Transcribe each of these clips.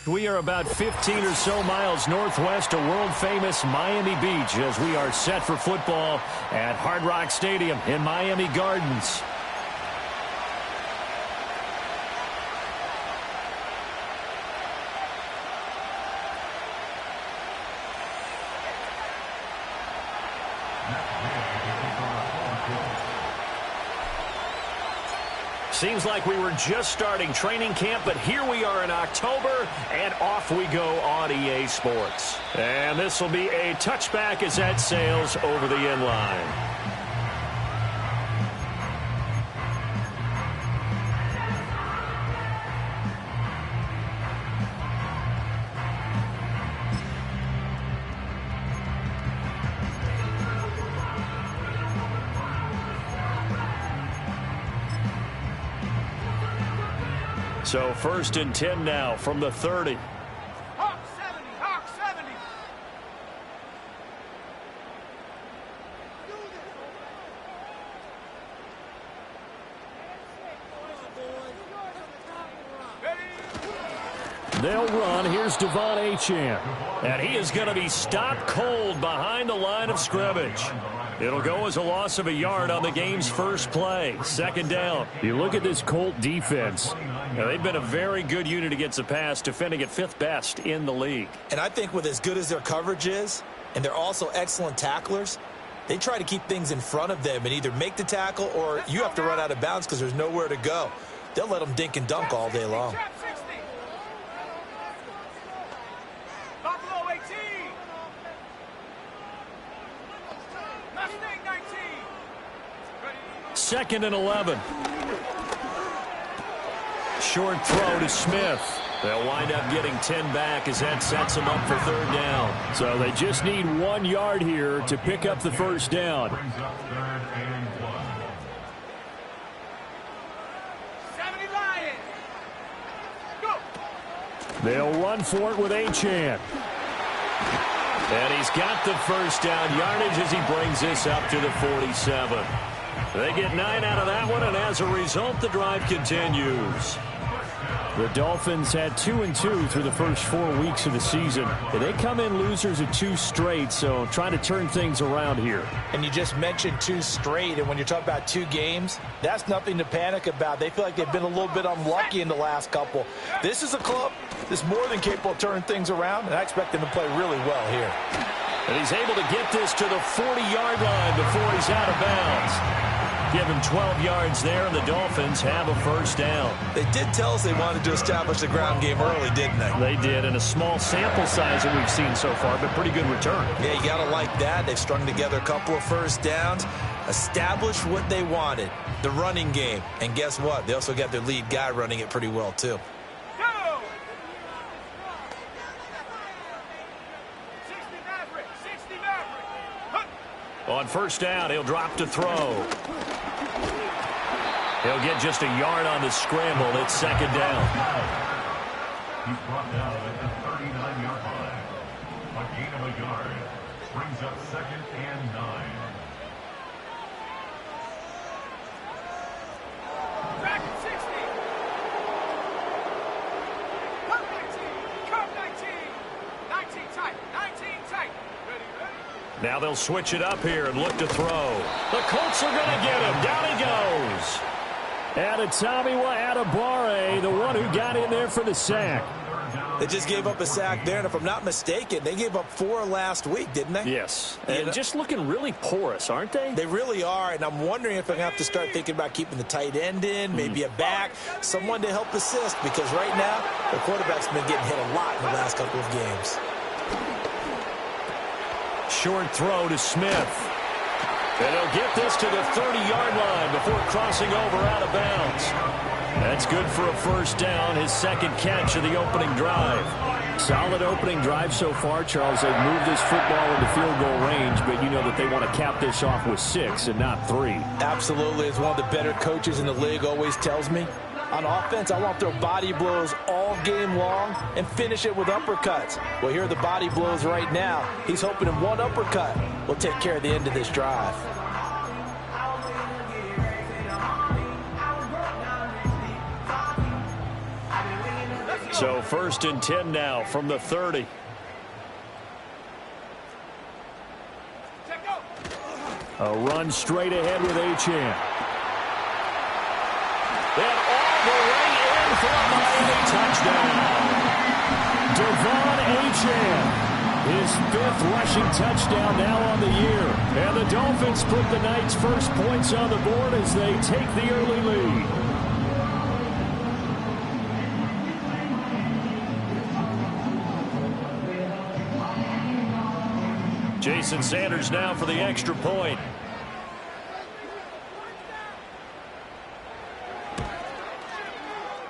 We are about 15 or so miles northwest of world-famous Miami Beach as we are set for football at Hard Rock Stadium in Miami Gardens. Seems like we were just starting training camp, but here we are in October, and off we go on EA Sports. And this will be a touchback as that sails over the end line. So 1st and 10 now from the 30. Hawk 70, Hawk 70. They'll run. Here's Devon Achane. And he is going to be stopped cold behind the line of scrimmage. It'll go as a loss of a yard on the game's first play. 2nd down. You look at this Colt defense. Now, they've been a very good unit against the pass, defending at 5th best in the league. And I think with as good as their coverage is, and they're also excellent tacklers, they try to keep things in front of them and either make the tackle or you have to run out of bounds because there's nowhere to go. They'll let them dink and dunk all day long. Buffalo 18. Mustang 19. 2nd and 11. Short throw to Smith. They'll wind up getting 10 back as that sets them up for 3rd down. So they just need 1 yard here to pick up the 1st down. 70 Lions. Go. They'll run for it with Achane. And he's got the 1st down yardage as he brings this up to the 47. They get 9 out of that one, and as a result, the drive continues. The Dolphins had 2-2 through the first 4 weeks of the season. They come in losers of 2 straight, so trying to turn things around here. And you just mentioned 2 straight, and when you're talking about 2 games, that's nothing to panic about. They feel like they've been a little bit unlucky in the last couple. This is a club that's more than capable of turning things around, and I expect them to play really well here. And he's able to get this to the 40-yard line before he's out of bounds. Give him 12 yards there, and the Dolphins have a 1st down. They did tell us they wanted to establish the ground game early, didn't they? They did, in a small sample size that we've seen so far, but pretty good return. Yeah, you got to like that. They've strung together a couple of 1st downs, established what they wanted, the running game. And guess what? They also got their lead guy running it pretty well, too. Go. 60 Maverick. 60 Maverick. On 1st down, he'll drop to throw. He'll get just a yard on the scramble. It's 2nd down. He's brought down at the 39-yard line. A gain of a yard brings up 2nd and 9. Back at 60. Curve 19. Curve 19. 19 tight. 19 tight. Ready, ready. Now they'll switch it up here and look to throw. The Colts are going to get him. Down he goes. Adetomiwa Adebawore, the one who got in there for the sack. They just gave up a sack there, and if I'm not mistaken, they gave up 4 last week, didn't they? Yes, and just looking really porous, aren't they? They really are, and I'm wondering if they're going to have to start thinking about keeping the tight end in, maybe a back, someone to help assist, because right now, the quarterback's been getting hit a lot in the last couple of games. Short throw to Smith. And he'll get this to the 30-yard line before crossing over out of bounds. That's good for a 1st down, his 2nd catch of the opening drive. Solid opening drive so far, Charles. They've moved this football into field goal range, but you know that they want to cap this off with 6 and not 3. Absolutely. As one of the better coaches in the league always tells me, on offense, I want to throw body blows all game long and finish it with uppercuts. Well, here are the body blows right now. He's hoping in one uppercut will take care of the end of this drive. So 1st and 10 now from the 30. A run straight ahead with Achane. And all the way in for a Miami touchdown. Devon Achane. His 5th rushing touchdown now on the year. And the Dolphins put the Knights' first points on the board as they take the early lead. Jason Sanders now for the extra point.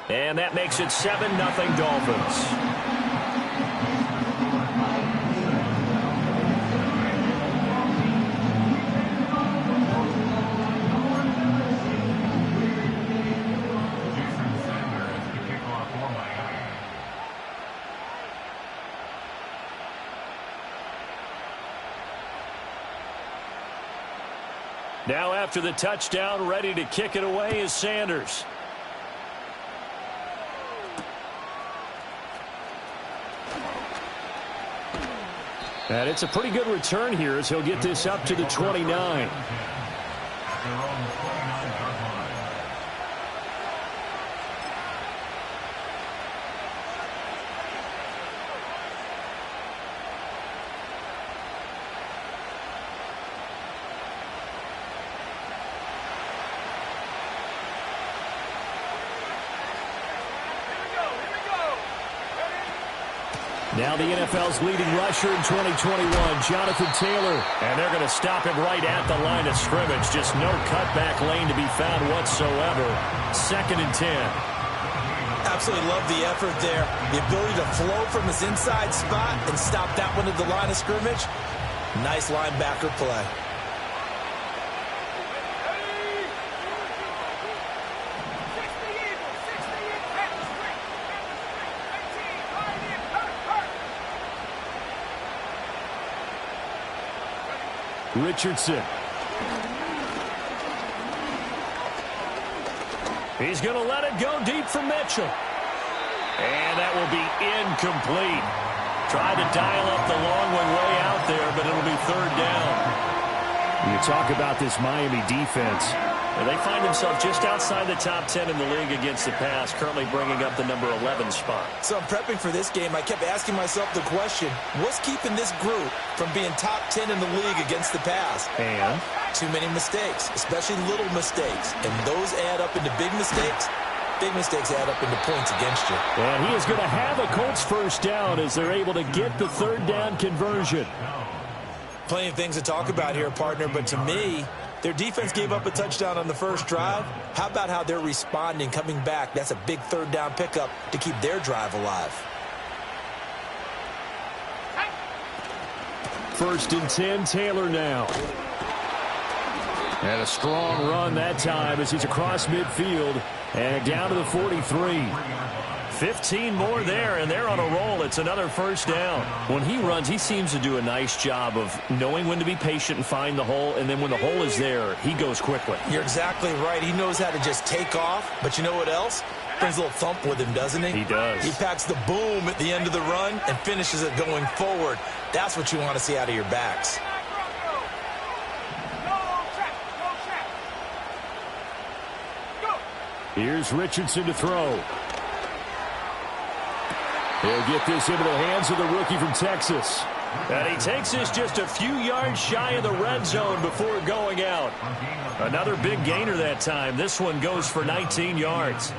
And that makes it 7-0 Dolphins. Now after the touchdown, ready to kick it away is Sanders. And it's a pretty good return here as he'll get this up to the 29. Now the NFL's leading rusher in 2021, Jonathan Taylor. And they're going to stop him right at the line of scrimmage. Just no cutback lane to be found whatsoever. 2nd and 10. Absolutely love the effort there. The ability to flow from his inside spot and stop that one at the line of scrimmage. Nice linebacker play. Richardson. He's going to let it go deep for Mitchell. And that will be incomplete. Tried to dial up the long one way out there, but it'll be 3rd down. You talk about this Miami defense. And they find themselves just outside the top 10 in the league against the pass, currently bringing up the number 11 spot. So I'm prepping for this game. I kept asking myself the question, what's keeping this group from being top 10 in the league against the pass? And? Too many mistakes, especially little mistakes. And those add up into big mistakes. Big mistakes add up into points against you. And he is going to have a Colts first down as they're able to get the 3rd down conversion. Plenty of things to talk about here, partner, but to me, their defense gave up a touchdown on the first drive. How about how they're responding, coming back? That's a big 3rd down pickup to keep their drive alive. 1st and 10, Taylor now. And a strong run that time as he's across midfield and down to the 43. 15 more there, and they're on a roll. It's another first down. When he runs, he seems to do a nice job of knowing when to be patient and find the hole, and then when the hole is there, he goes quickly. You're exactly right. He knows how to just take off, but you know what else? Brings a little thump with him, doesn't he? He does. He packs the boom at the end of the run and finishes it going forward. That's what you want to see out of your backs. Here's Richardson to throw. He'll get this into the hands of the rookie from Texas. And he takes this just a few yards shy of the red zone before going out. Another big gainer that time. This one goes for 19 yards.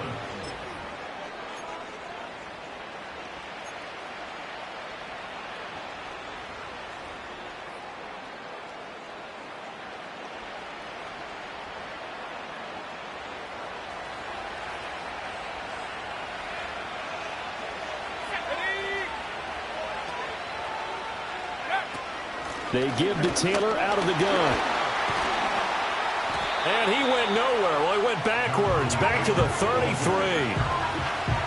They give to Taylor out of the gun. And he went nowhere. Well, he went backwards, back to the 33.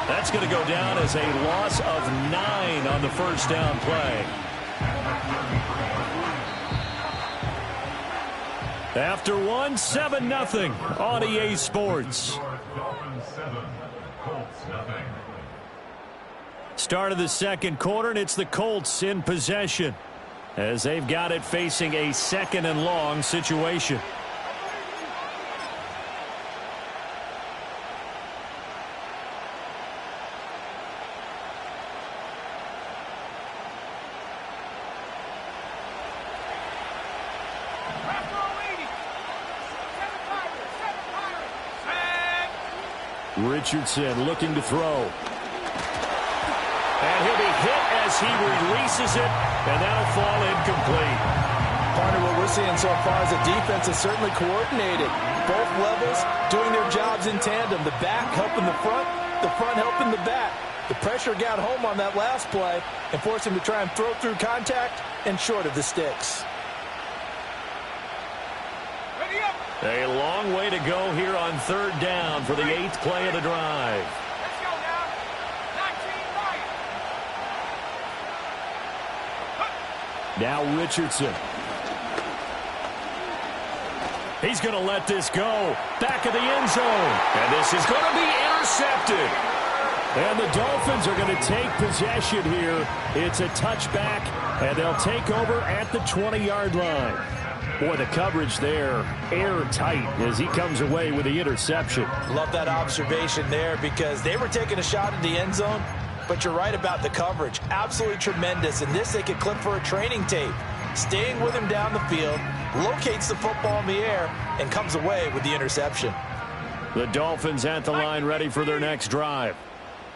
That's going to go down as a loss of 9 on the first down play. After one, 7-0 on EA Sports. Start of the second quarter, and it's the Colts in possession as they've got it facing a 2nd and long situation. Richardson looking to throw. And he'll be hit as he releases it, and that'll fall incomplete. Partner, what we're seeing so far is the defense is certainly coordinated. Both levels doing their jobs in tandem. The back helping the front helping the back. The pressure got home on that last play and forced him to try and throw through contact and short of the sticks. A long way to go here on 3rd down for the 8th play of the drive. Let's go now. 19 right. Now Richardson. He's going to let this go. Back of the end zone. And this is going to be intercepted. And the Dolphins are going to take possession here. It's a touchback, and they'll take over at the 20-yard line. Boy, the coverage there, airtight as he comes away with the interception. Love that observation there because they were taking a shot at the end zone, but you're right about the coverage. Absolutely tremendous. And this they could clip for a training tape. Staying with him down the field, locates the football in the air, and comes away with the interception. The Dolphins at the line ready for their next drive.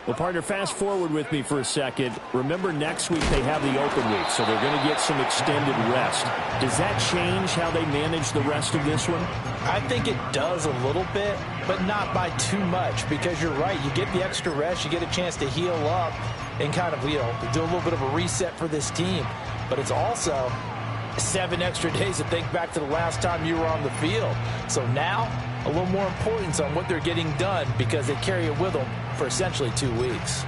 Well, partner, fast forward with me for a second. Remember, next week they have the open week, so they're going to get some extended rest. Does that change how they manage the rest of this one? I think it does a little bit, but not by too much, because you're right. You get the extra rest, you get a chance to heal up and kind of, do a little bit of a reset for this team. But it's also 7 extra days to think back to the last time you were on the field. So now, a little more importance on what they're getting done because they carry it with them for essentially 2 weeks.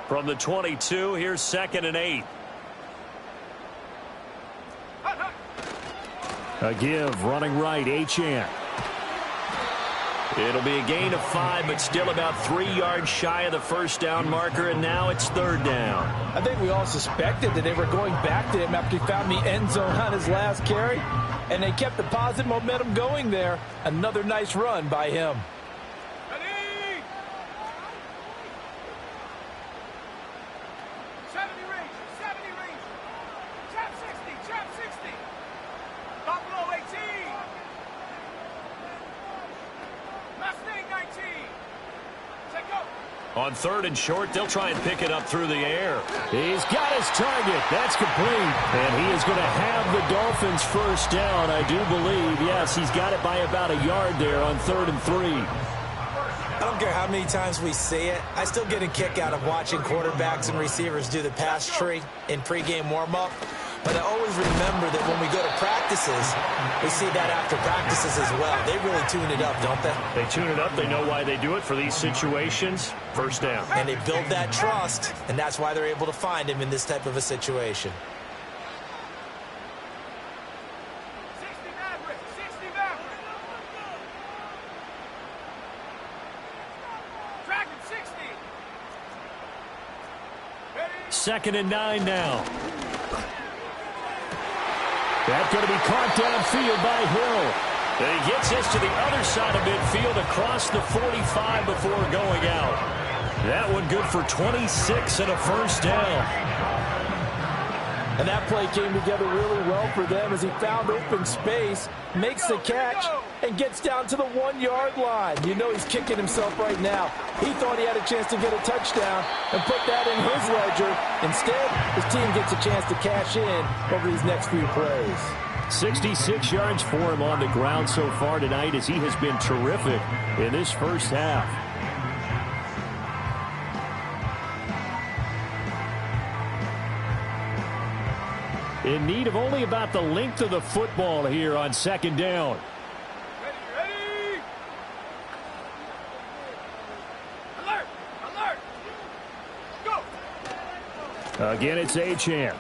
From the 22, here's 2nd and 8. A give, running right, Achane. It'll be a gain of 5, but still about 3 yards shy of the first down marker, and now it's 3rd down. I think we all suspected that they were going back to him after he found the end zone on his last carry, and they kept the positive momentum going there. Another nice run by him. Ready? 70 range, 70 range. Trap 60, trap 60. Buffalo 18. Mustang 19. Take go. On 3rd and short, they'll try and pick it up through the air. He's got his target. That's complete. And he is going to have the Dolphins first down, I do believe. Yes, he's got it by about a yard there on 3rd and 3. I don't care how many times we see it. I still get a kick out of watching quarterbacks and receivers do the pass tree in pregame warm-up. But I always remember that when we go to practices, we see that after practices as well. They really tune it up, don't they? They tune it up. They know why they do it for these situations. First down. And they build that trust, and that's why they're able to find him in this type of a situation. 60 Maverick, 60 Maverick. Dragon 60. Ready? 2nd and 9 now. That's going to be caught downfield by Hill. And he gets this to the other side of midfield across the 45 before going out. That one good for 26 and a first down. And that play came together really well for them as he found open space, makes the catch, and gets down to the 1-yard line. You know he's kicking himself right now. He thought he had a chance to get a touchdown and put that in his ledger. Instead, his team gets a chance to cash in over these next few plays. 66 yards for him on the ground so far tonight as he has been terrific in this first half. In need of only about the length of the football here on 2nd down. Ready? Alert! Alert! Go! Again, it's Achane.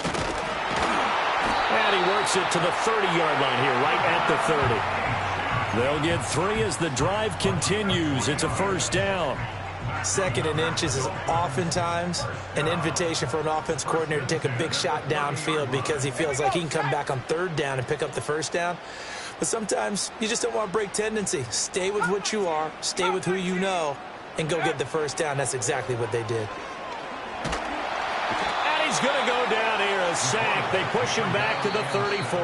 And he works it to the 30-yard line here, right at the 30. They'll get 3 as the drive continues. It's a first down. 2nd and inches is oftentimes an invitation for an offense coordinator to take a big shot downfield because he feels like he can come back on 3rd down and pick up the first down. But sometimes you just don't want to break tendency. Stay with what you are, stay with who you know, and go get the first down. That's exactly what they did. And he's going to go down here, a sack. They push him back to the 34.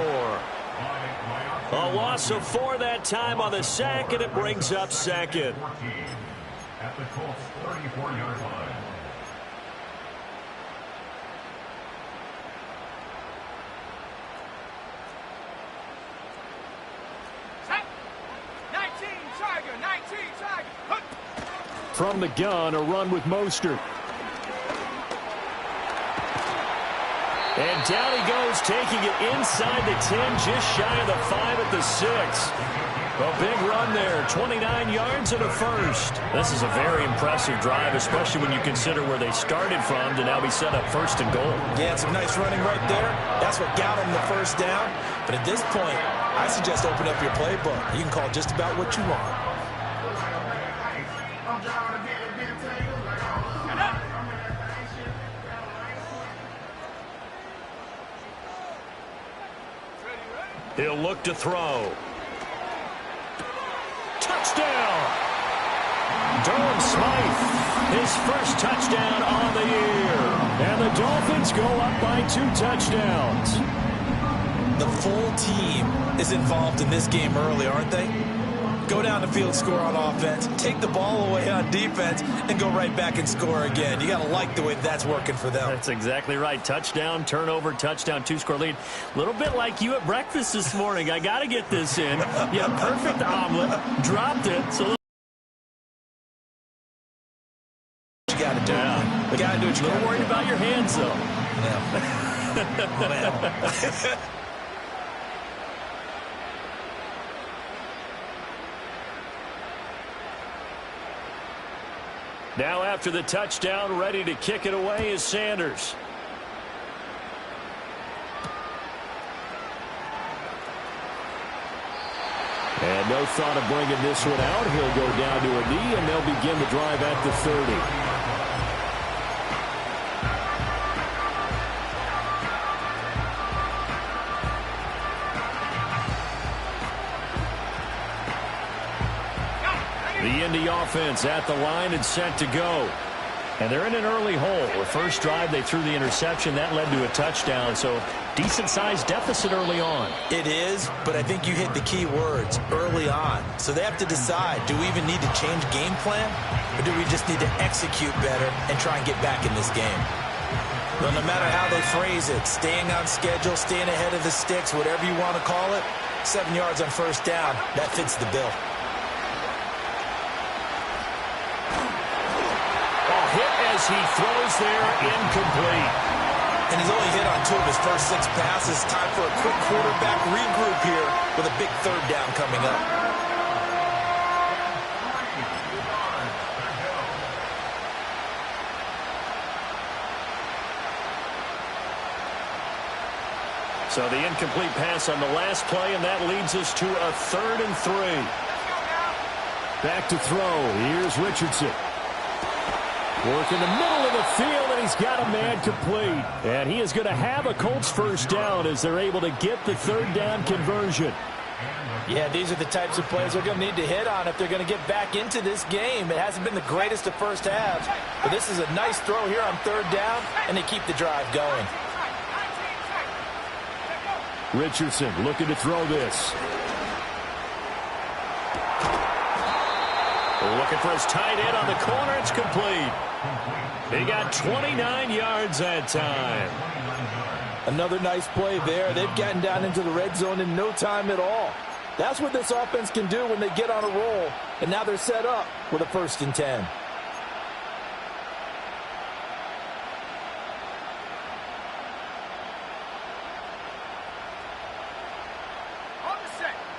A loss of 4 that time on the sack, and it brings up 2nd. At the Colts 34-yard line. Set. 19 Tiger, 19 Tiger. Hunt. From the gun, a run with Mostert. And down he goes, taking it inside the 10, just shy of the 5 at the 6. A big run there, 29 yards and a first. This is a very impressive drive, especially when you consider where they started from to now be set up 1st and goal. Yeah, some nice running right there. That's what got them the first down. But at this point, I suggest open up your playbook. You can call just about what you want. He'll look to throw. Touchdown! Durham Smythe, his first touchdown on the year. And the Dolphins go up by 2 touchdowns. The full team is involved in this game early, aren't they? Go down the field, score on offense, take the ball away on defense, and go right back and score again. You got to like the way that's working for them. That's exactly right. Touchdown, turnover, touchdown, 2-score lead. A little bit like you at breakfast this morning. I got to get this in. Yeah, perfect omelet. Dropped it. So you got to do it. You got to do what you got to do. A little worried about your hands, though. Yeah. Well. Now after the touchdown, ready to kick it away is Sanders. And no thought of bringing this one out. He'll go down to a knee, and they'll begin the drive at the 30. The Indy offense at the line and set to go. And they're in an early hole. The first drive, they threw the interception. That led to a touchdown, so decent-sized deficit early on. It is, but I think you hit the key words, early on. So they have to decide, do we even need to change game plan, or do we just need to execute better and try and get back in this game? Well, no matter how they phrase it, staying on schedule, staying ahead of the sticks, whatever you want to call it, 7 yards on first down, that fits the bill. As he throws there, incomplete. And he's only hit on 2 of his first 6 passes. Time for a quick quarterback regroup here with a big 3rd down coming up. So the incomplete pass on the last play, and that leads us to a 3rd and 3. Back to throw. Here's Richardson. Work in the middle of the field, and he's got a man complete. And he is going to have a Colts first down as they're able to get the 3rd down conversion. Yeah, these are the types of plays they're going to need to hit on if they're going to get back into this game. It hasn't been the greatest of first halves, but this is a nice throw here on 3rd down, and they keep the drive going. Richardson looking to throw this. Looking for his tight end on the corner. It's complete. He got 29 yards that time. Another nice play there. They've gotten down into the red zone in no time at all. That's what this offense can do when they get on a roll. And now they're set up with a 1st and 10.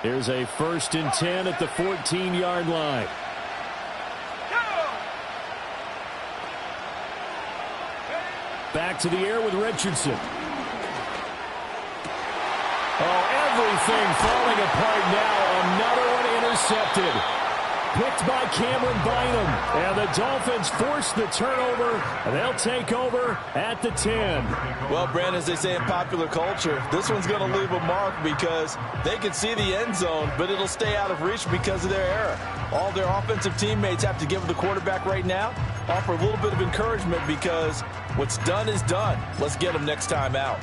Here's a 1st and 10 at the 14-yard line. Back to the air with Richardson. Oh, everything falling apart now. Another one intercepted. Picked by Cameron Bynum. And the Dolphins force the turnover. They'll take over at the 10. Well, Brandon, as they say in popular culture, this one's going to leave a mark because they can see the end zone, but it'll stay out of reach because of their error. All their offensive teammates have to give the quarterback right now, offer a little bit of encouragement because what's done is done. Let's get them next time out.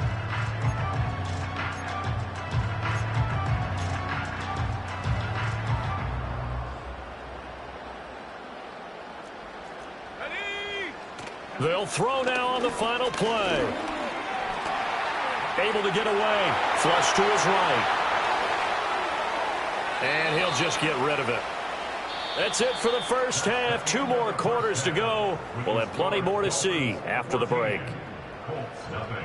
They'll throw now on the final play. Able to get away. Flush to his right. And he'll just get rid of it. That's it for the first half. 2 more quarters to go. We'll have plenty more to see after the break. Colts nothing.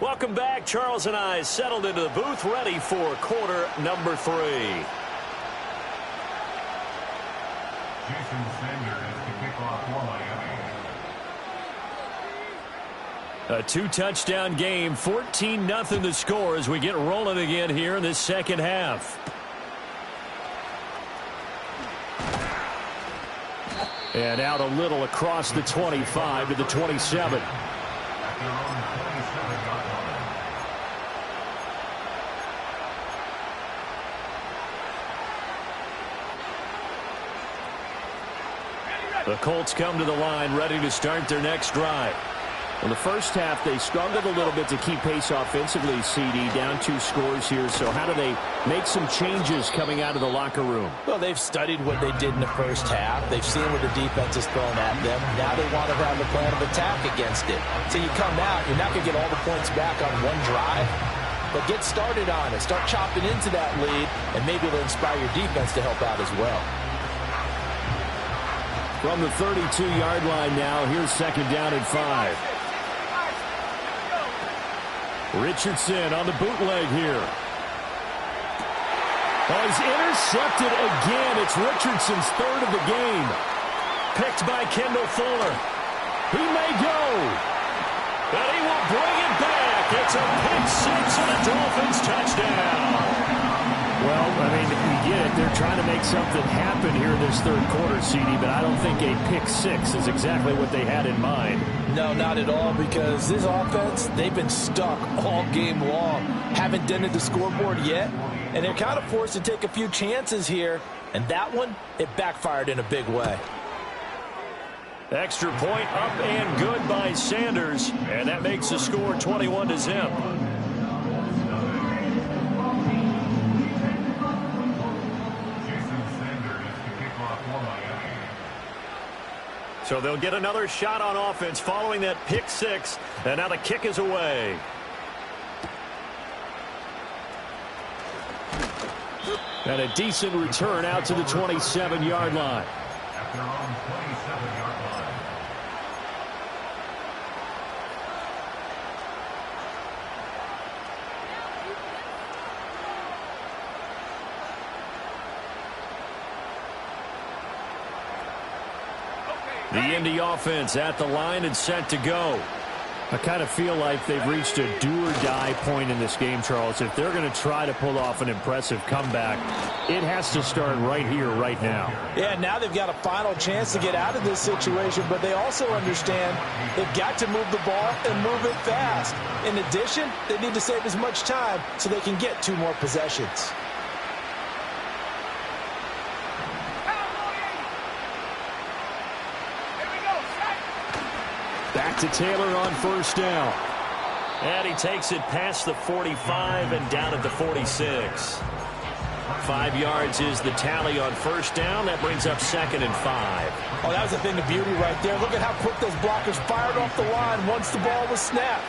Welcome back. Charles and I settled into the booth, ready for quarter number 3. Jason Sanders to kick off for Miami. A 2-touchdown game, 14-0 the score as we get rolling again here in this second half. And out a little across the 25 to the 27. At their own 27-yard line. The Colts come to the line ready to start their next drive. In the first half, they struggled a little bit to keep pace offensively, CD, down 2 scores here. So how do they make some changes coming out of the locker room? Well, they've studied what they did in the first half. They've seen what the defense has thrown at them. Now they want to have a plan of attack against it. So you come out, you're not going to get all the points back on one drive, but get started on it. Start chopping into that lead, and maybe it'll inspire your defense to help out as well. From the 32-yard line now, here's second down and 5. Richardson on the bootleg here. Oh, he's intercepted again. It's Richardson's 3rd of the game. Picked by Kendall Fuller. He may go. But he will bring it back. It's a pick 6 and a Dolphins touchdown. Well, I mean, we get it. They're trying to make something happen here in this 3rd quarter, CD, but I don't think a pick 6 is exactly what they had in mind. No, not at all, because this offense, they've been stuck all game long. Haven't dented the scoreboard yet, and they're kind of forced to take a few chances here, and that one, it backfired in a big way. Extra point up and good by Sanders, and that makes the score 21-0. So they'll get another shot on offense following that pick 6, and now the kick is away. And a decent return out to the 27-yard line. At their own 27-yard line. The Indy offense at the line and set to go. I kind of feel like they've reached a do-or-die point in this game, Charles. If they're going to try to pull off an impressive comeback, it has to start right here, right now. Yeah, now they've got a final chance to get out of this situation, but they also understand they've got to move the ball and move it fast. In addition, they need to save as much time so they can get 2 more possessions. Back to Taylor on first down. And he takes it past the 45 and down at the 46. 5 yards is the tally on first down. That brings up 2nd and 5. Oh, that was a thing of beauty right there. Look at how quick those blockers fired off the line once the ball was snapped.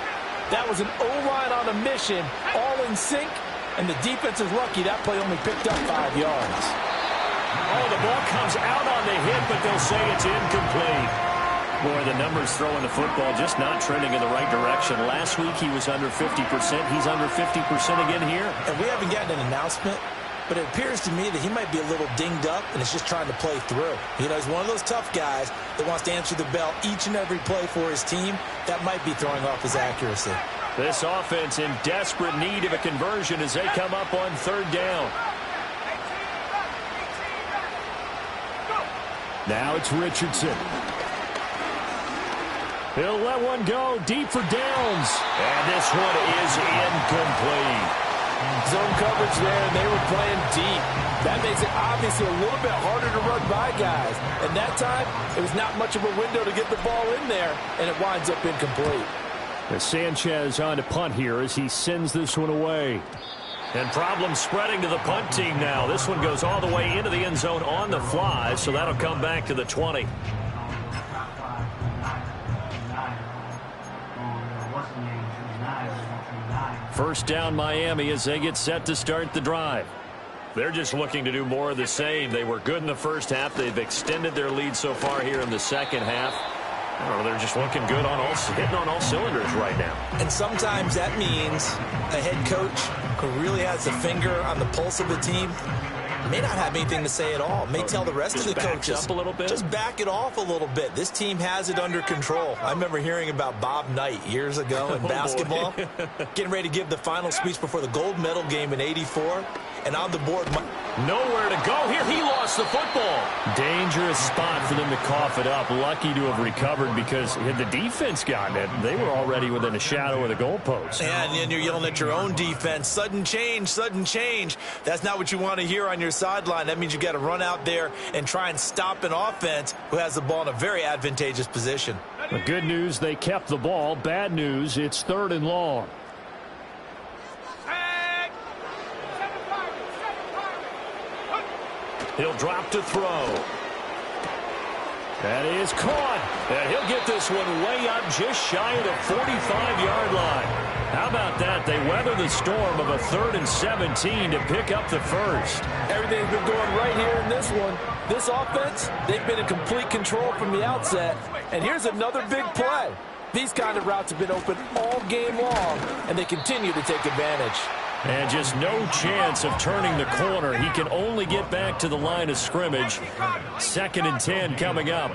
That was an O-line on a mission, all in sync, and the defense is lucky that play only picked up 5 yards. Oh, the ball comes out on the hit, but they'll say it's incomplete. Boy, the numbers throwing the football just not trending in the right direction. Last week he was under 50%. He's under 50% again here. And we haven't gotten an announcement, but it appears to me that he might be a little dinged up and is just trying to play through. You know, he's one of those tough guys that wants to answer the bell each and every play for his team. That might be throwing off his accuracy. This offense in desperate need of a conversion as they come up on 3rd down. Now it's Richardson. He'll let one go deep for downs. And this one is incomplete. Zone coverage there, and they were playing deep. That makes it obviously a little bit harder to run by guys. And that time, it was not much of a window to get the ball in there, and it winds up incomplete. The Sanchez on to punt here as he sends this one away. And problems spreading to the punt team now. This one goes all the way into the end zone on the fly, so that'll come back to the 20. First down Miami as they get set to start the drive. They're just looking to do more of the same. They were good in the first half. They've extended their lead so far here in the second half. I don't know, they're just looking good on hitting on all cylinders right now. And sometimes that means a head coach who really has a finger on the pulse of the team may not have anything to say at all. May tell the rest of the coaches, up a little bit. Just back it off a little bit. This team has it under control. I remember hearing about Bob Knight years ago in basketball, getting ready to give the final speech before the gold medal game in '84, and on the board. Nowhere to go here. He lost the football. Dangerous spot for them to cough it up. Lucky to have recovered because had the defense gotten it, they were already within a shadow of the goalpost. And then you're yelling at your own defense. Sudden change, sudden change. That's not what you want to hear on your sideline. That means you got to run out there and try and stop an offense who has the ball in a very advantageous position. The good news, they kept the ball. Bad news, it's 3rd and long. He'll drop to throw. That is caught. And he'll get this one way up just shy of the 45-yard line. How about that? They weather the storm of a 3rd and 17 to pick up the first. Everything's been going right here in this one. This offense, they've been in complete control from the outset. And here's another big play. These kind of routes have been open all game long, and they continue to take advantage. And just no chance of turning the corner. He can only get back to the line of scrimmage. 2nd and 10 coming up.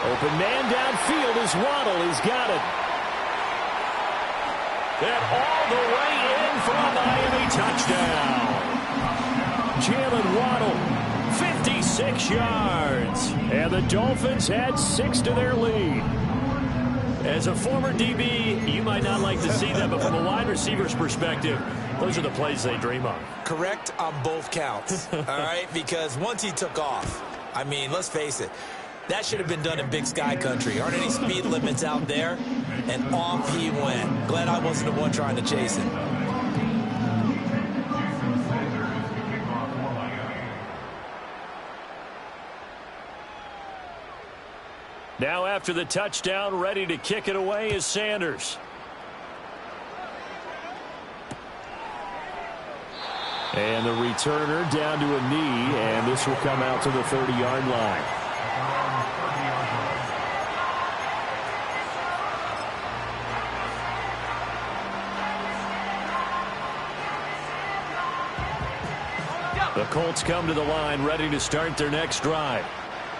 Open man downfield is Waddle. He's got it. And all the way in for a Miami touchdown. Jalen Waddle, 56 yards. And the Dolphins had 6 to their lead. As a former DB, you might not like to see that, but from a wide receiver's perspective, those are the plays they dream of. Correct on both counts, all right? Because once he took off, I mean, let's face it, that should have been done in Big Sky Country. Aren't any speed limits out there? And off he went. Glad I wasn't the one trying to chase him. Now after the touchdown, ready to kick it away is Sanders. And the returner down to a knee, and this will come out to the 30-yard line. The Colts come to the line, ready to start their next drive.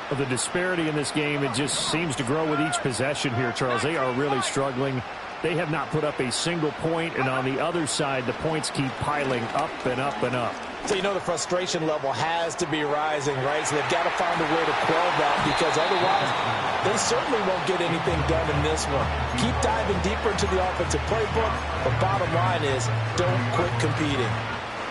The disparity in this game, it just seems to grow with each possession here, Charles. They are really struggling. They have not put up a single point, and on the other side, the points keep piling up and up and up. So you know the frustration level has to be rising, right? So they've got to find a way to quell that, because otherwise they certainly won't get anything done in this one. Keep diving deeper into the offensive playbook, but bottom line is don't quit competing.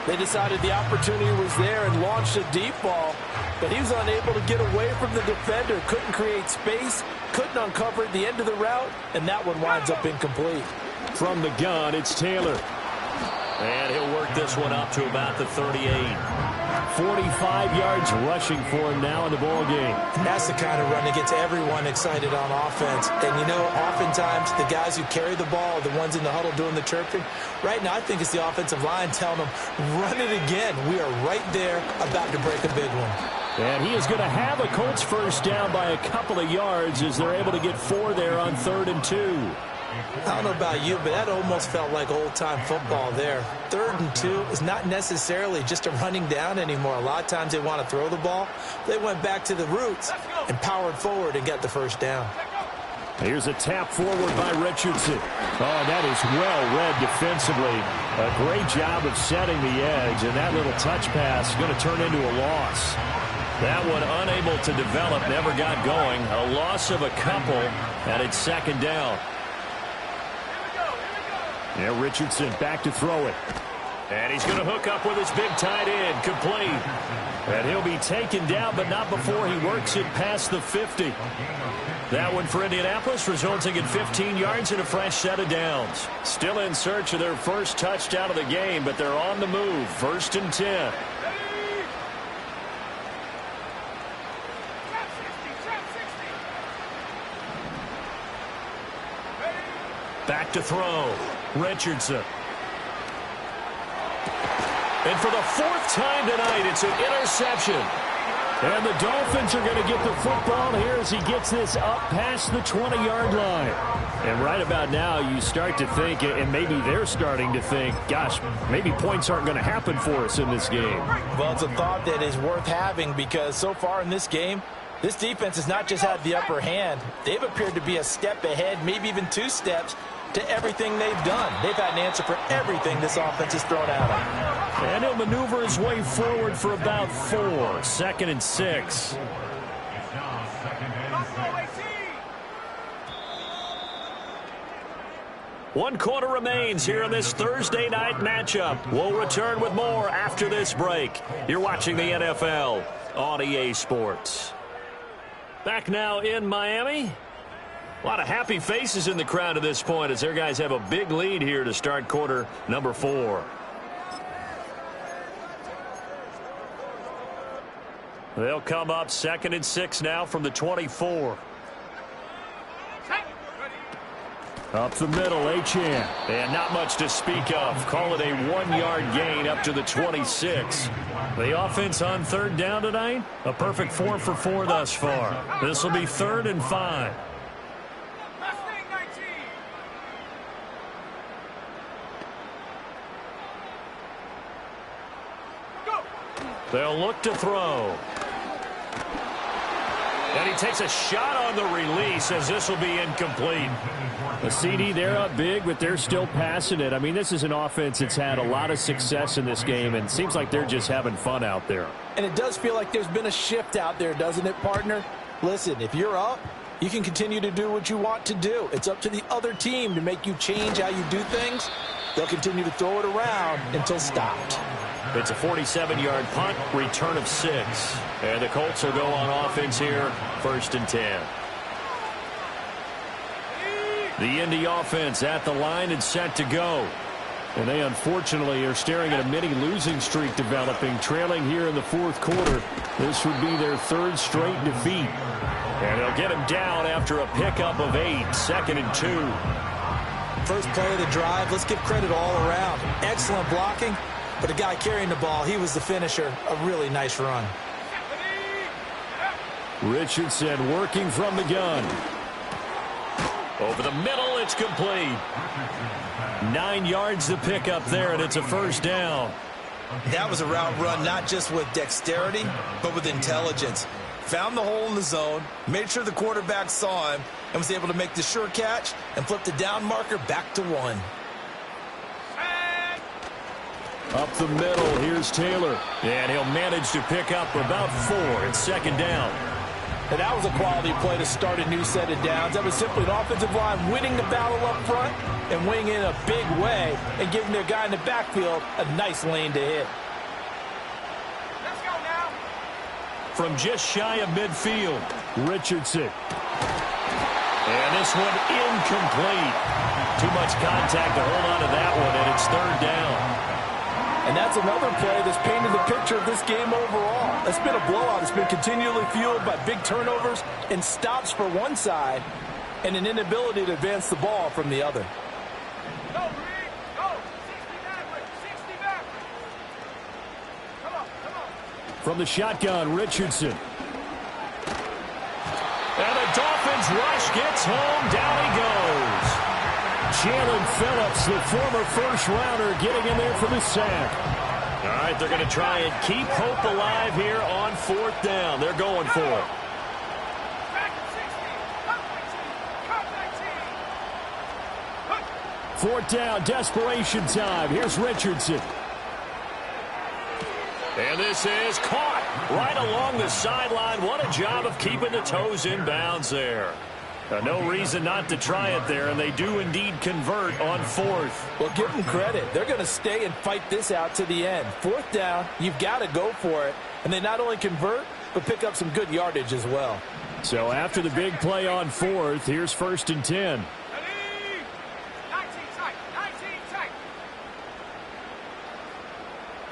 They decided the opportunity was there and launched a deep ball, but he was unable to get away from the defender, couldn't create space, couldn't uncover at the end of the route, and that one winds up incomplete. From the gun, it's Taylor. And he'll work this one up to about the 38. 45 yards rushing for him now in the ball game. That's the kind of run that gets everyone excited on offense. And, you know, oftentimes the guys who carry the ball are the ones in the huddle doing the chirping. Right now, I think it's the offensive line telling them, run it again. We are right there about to break a big one. And he is going to have a Colts first down by a couple of yards as they're able to get 4 there on 3rd and 2. I don't know about you, but that almost felt like old-time football there. 3rd and 2 is not necessarily just a running down anymore. A lot of times they want to throw the ball. They went back to the roots and powered forward and got the first down. Here's a tap forward by Richardson. Oh, that is well read defensively. A great job of setting the edge, and that little touch pass is going to turn into a loss. That one unable to develop, never got going. A loss of a couple, and it's 2nd down. Yeah, Richardson back to throw it. And he's going to hook up with his big tight end, complete. And he'll be taken down, but not before he works it past the 50. That one for Indianapolis, resulting in 15 yards and a fresh set of downs. Still in search of their first touchdown of the game, but they're on the move. 1st and 10. Back to throw. Richardson. And for the 4th time tonight, it's an interception. And the Dolphins are going to get the football here as he gets this up past the 20-yard line. And right about now, you start to think, and maybe they're starting to think, gosh, maybe points aren't going to happen for us in this game. Well, it's a thought that is worth having because so far in this game, this defense has not just had the upper hand. They've appeared to be a step ahead, maybe even 2 steps, to everything they've done. They've had an answer for everything this offense has thrown at them. And he'll maneuver his way forward for about 4. 2nd and 6. It's now 2nd and 6. 1 quarter remains here in this Thursday night matchup. We'll return with more after this break. You're watching the NFL on EA Sports. Back now in Miami. A lot of happy faces in the crowd at this point as their guys have a big lead here to start quarter number 4. They'll come up 2nd and 6 now from the 24. Up the middle, Achane. And not much to speak of. Call it a 1-yard gain up to the 26. The offense on 3rd down tonight, a perfect 4 for 4 thus far. This will be 3rd and 5. They'll look to throw. And he takes a shot on the release as this will be incomplete. The CD, they're up big, but they're still passing it. I mean, this is an offense that's had a lot of success in this game, and it seems like they're just having fun out there. And it does feel like there's been a shift out there, doesn't it, partner? Listen, if you're up, you can continue to do what you want to do. It's up to the other team to make you change how you do things. They'll continue to throw it around until stopped. It's a 47-yard punt, return of 6. And the Colts will go on offense here, 1st and 10. The Indy offense at the line and set to go. And they unfortunately are staring at a mini losing streak developing, trailing here in the 4th quarter. This would be their 3rd straight defeat. And they'll get him down after a pickup of 8, 2nd and 2. First play of the drive, let's give credit all around. Excellent blocking, but the guy carrying the ball, he was the finisher. A really nice run. Richardson working from the gun. Over the middle, it's complete. 9 yards to pick up there, and it's a 1st down. That was a route run not just with dexterity, but with intelligence. Found the hole in the zone, made sure the quarterback saw him, and was able to make the sure catch and flip the down marker back to 1. Up the middle, here's Taylor. And he'll manage to pick up about 4. It's 2nd down. And that was a quality play to start a new set of downs. That was simply an offensive line winning the battle up front and winning in a big way and giving their guy in the backfield a nice lane to hit. Let's go now. From just shy of midfield, Richardson. And this one incomplete. Too much contact to hold on to that one, and it's 3rd down. And that's another play that's painted the picture of this game overall. It's been a blowout. It's been continually fueled by big turnovers and stops for one side and an inability to advance the ball from the other. Go, Reed. Go. 60 backward. 60 backward. Come on. Come on. From the shotgun, Richardson. And the Dolphins rush gets home. Down he goes. Jalen Phillips, the former first-rounder, getting in there for the sack. All right, they're going to try and keep hope alive here on 4th down. They're going for it. Back to 60. Up 19. Cut 19. 4th down, desperation time. Here's Richardson. And this is caught right along the sideline. What a job of keeping the toes in bounds there. No reason not to try it there, and they do indeed convert on 4th. Well, give them credit. They're going to stay and fight this out to the end. 4th down, you've got to go for it. And they not only convert, but pick up some good yardage as well. So after the big play on 4th, here's 1st and 10. Ready? 19 tight. 19 tight.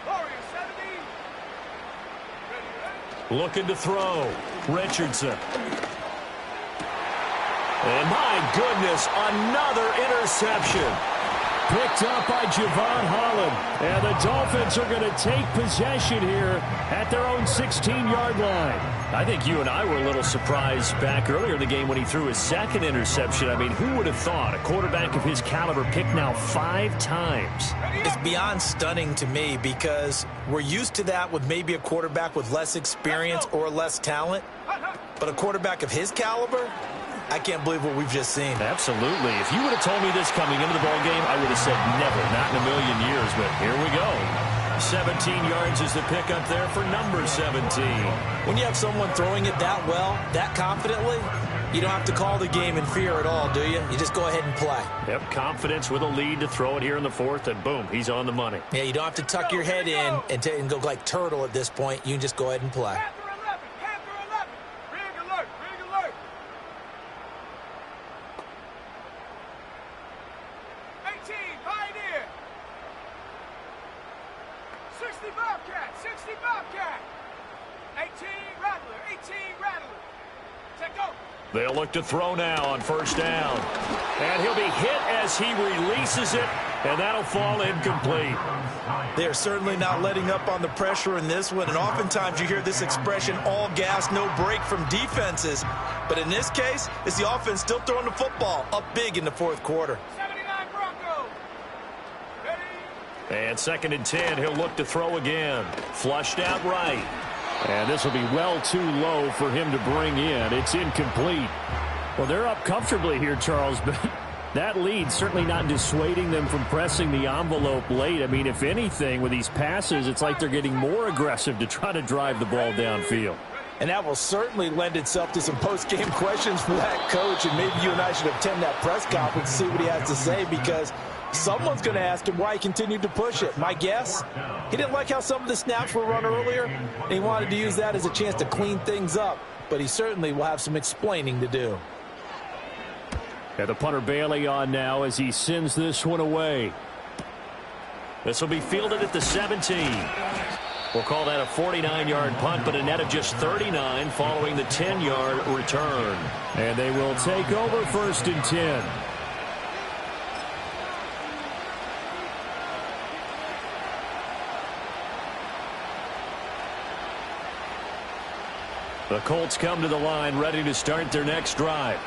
Warrior 70. Ready? Looking to throw. Richardson. And my goodness, another interception. Picked up by Javon Holland. And the Dolphins are going to take possession here at their own 16-yard line. I think you and I were a little surprised back earlier in the game when he threw his second interception. I mean, who would have thought a quarterback of his caliber picked now 5 times? It's beyond stunning to me because we're used to that with maybe a quarterback with less experience or less talent. But a quarterback of his caliber, I can't believe what we've just seen. Absolutely. If you would have told me this coming into the ball game, I would have said never, not in a million years. But here we go. 17 yards is the pickup there for number 17. When you have someone throwing it that well, that confidently, you don't have to call the game in fear at all, do you? You just go ahead and play. Yep, confidence with a lead to throw it here in the 4th, and boom, he's on the money. Yeah, you don't have to tuck your head in and go like turtle at this point. You can just go ahead and play. Panther 11. Panther 11. Rig alert. Rig alert. 18. Pioneer. 60 Bobcat. 60 Bobcat. 18 Rattler. 18 Rattler. Take go. They'll look to throw now on 1st down. And he'll be hit as he releases it, and that'll fall incomplete. They're certainly not letting up on the pressure in this one, and oftentimes you hear this expression, all gas, no break from defenses. But in this case, it's the offense still throwing the football up big in the 4th quarter. 79 Broncos. Ready? And 2nd and 10, he'll look to throw again. Flushed out right. And this will be well too low for him to bring in. It's incomplete. Well, they're up comfortably here, Charles, but that lead certainly not dissuading them from pressing the envelope late. I mean, if anything, with these passes, it's like they're getting more aggressive to try to drive the ball downfield. And that will certainly lend itself to some post-game questions for that coach, and maybe you and I should attend that press conference to see what he has to say, because someone's going to ask him why he continued to push it. My guess, he didn't like how some of the snaps were run earlier, and he wanted to use that as a chance to clean things up. But he certainly will have some explaining to do. And the punter Bailey on now as he sends this one away. This will be fielded at the 17. We'll call that a 49-yard punt, but a net of just 39 following the 10-yard return. And they will take over 1st and 10. The Colts come to the line ready to start their next drive.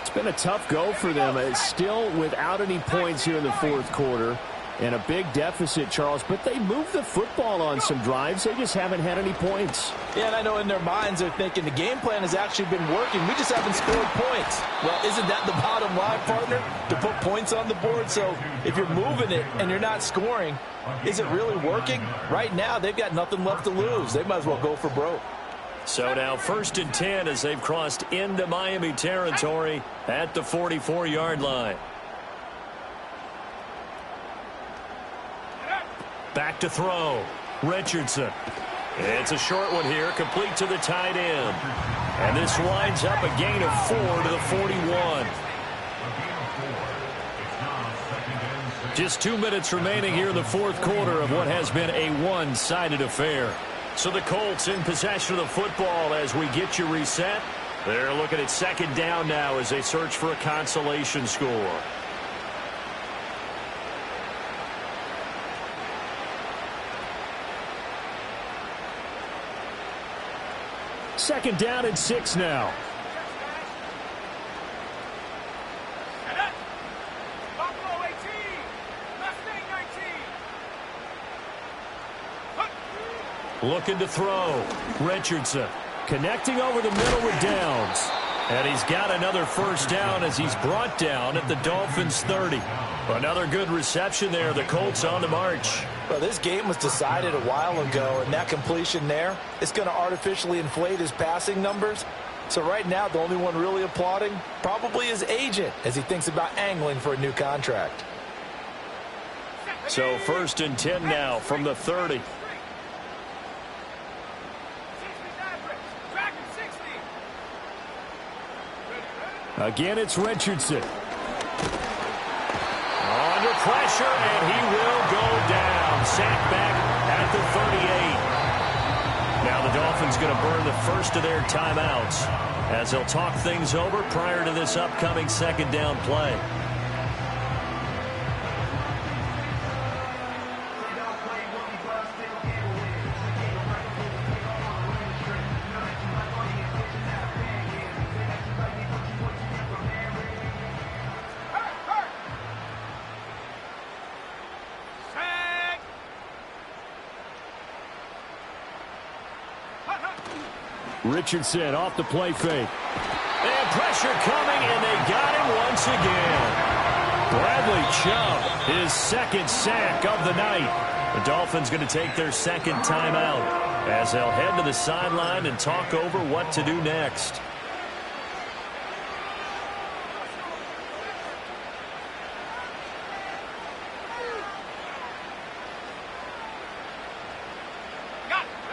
It's been a tough go for them. It's still without any points here in the 4th quarter. And a big deficit, Charles, but they moved the football on some drives. They just haven't had any points. Yeah, and I know in their minds they're thinking the game plan has actually been working. We just haven't scored points. Well, isn't that the bottom line, partner? To put points on the board? So if you're moving it and you're not scoring, is it really working? Right now, they've got nothing left to lose. They might as well go for broke. So now 1st and 10 as they've crossed into Miami territory at the 44-yard line. Back to throw. Richardson. It's a short one here, complete to the tight end. And this winds up a gain of 4 to the 41. Just 2 minutes remaining here in the fourth quarter of what has been a one-sided affair. So the Colts in possession of the football as we get you reset. They're looking at second down now as they search for a consolation score. Second down and 6 now. Buffalo 18. Mustang 19. Looking to throw. Richardson connecting over the middle with Downs. And he's got another first down as he's brought down at the Dolphins' 30. Another good reception there. The Colts on the march. Well, this game was decided a while ago, and that completion there is going to artificially inflate his passing numbers. So right now, the only one really applauding probably his agent as he thinks about angling for a new contract. So first and 10 now from the 30. Again, it's Richardson. Under pressure, and he will go down. Sacked back at the 38. Now the Dolphins going to burn the first of their timeouts as they'll talk things over prior to this upcoming second down play. Richardson off the play fake. And pressure coming, and they got him once again. Bradley Chubb, his second sack of the night. The Dolphins going to take their second timeout as they'll head to the sideline and talk over what to do next.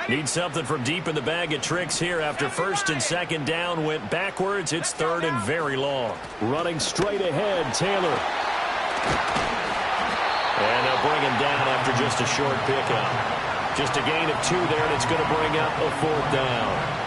Need something from deep in the bag of tricks here after first and second down went backwards. It's third and very long. Running straight ahead, Taylor. And they'll bring him down after just a short pickup. Just a gain of 2 there, and it's going to bring up a fourth down.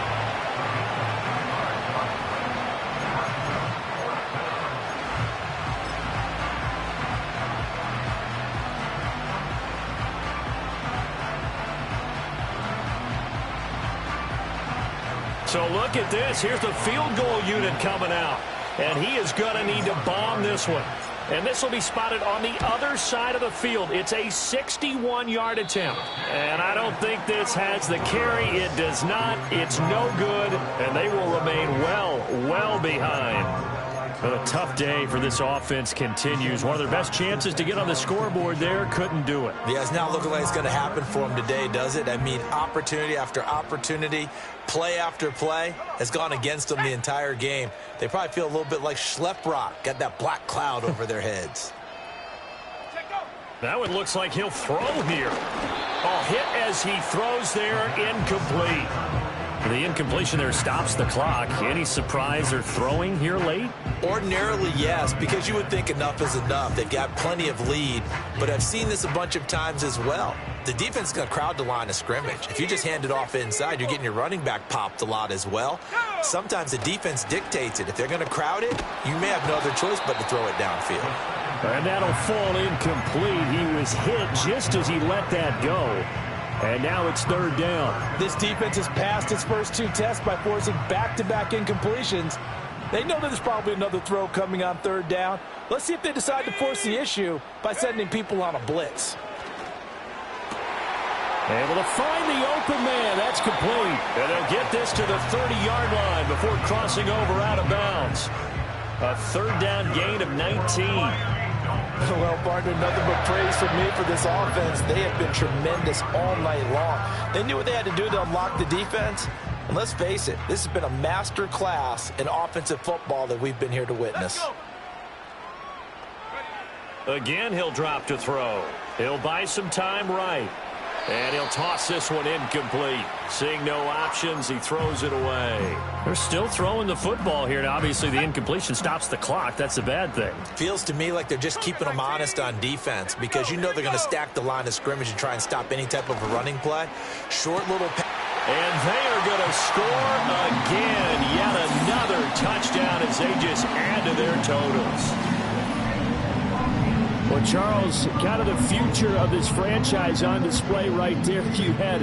So look at this. Here's the field goal unit coming out. And he is going to need to bomb this one. And this will be spotted on the other side of the field. It's a 61-yard attempt. And I don't think this has the carry. It does not. It's no good. And they will remain well behind. But a tough day for this offense continues. One of their best chances to get on the scoreboard there, couldn't do it. Yeah, it's not looking like it's going to happen for them today, does it? I mean, opportunity after opportunity, play after play has gone against them the entire game. They probably feel a little bit like Schleprock, got that black cloud over their heads. That one looks like he'll throw here. Oh, hit as he throws there, incomplete. The incompletion there stops the clock. Any surprise they're throwing here late? Ordinarily, yes, because you would think enough is enough. They've got plenty of lead, but I've seen this a bunch of times as well. The defense is going to crowd the line of scrimmage. If you just hand it off inside, you're getting your running back popped a lot as well. Sometimes the defense dictates it. If they're going to crowd it, you may have no other choice but to throw it downfield. And that'll fall incomplete. He was hit just as he let that go. And now it's third down. This defense has passed its first 2 tests by forcing back-to-back incompletions. They know that there's probably another throw coming on third down. Let's see if they decide to force the issue by sending people on a blitz. Able to find the open man. That's complete. And they'll get this to the 30-yard line before crossing over out of bounds. A third down gain of 19. Well, partner, nothing but praise from me for this offense. They have been tremendous all night long. They knew what they had to do to unlock the defense. And let's face it, this has been a master class in offensive football that we've been here to witness. Again, he'll drop to throw. He'll buy some time right. And he'll toss this one incomplete. Seeing no options, he throws it away. They're still throwing the football here. Now, obviously, the incompletion stops the clock. That's a bad thing. Feels to me like they're just keeping them honest on defense because you know they're going to stack the line of scrimmage and try and stop any type of a running play. Short little pass. And they are going to score again. Yet another touchdown as they just add to their totals. Well, Charles, kind of the future of this franchise on display right there. You had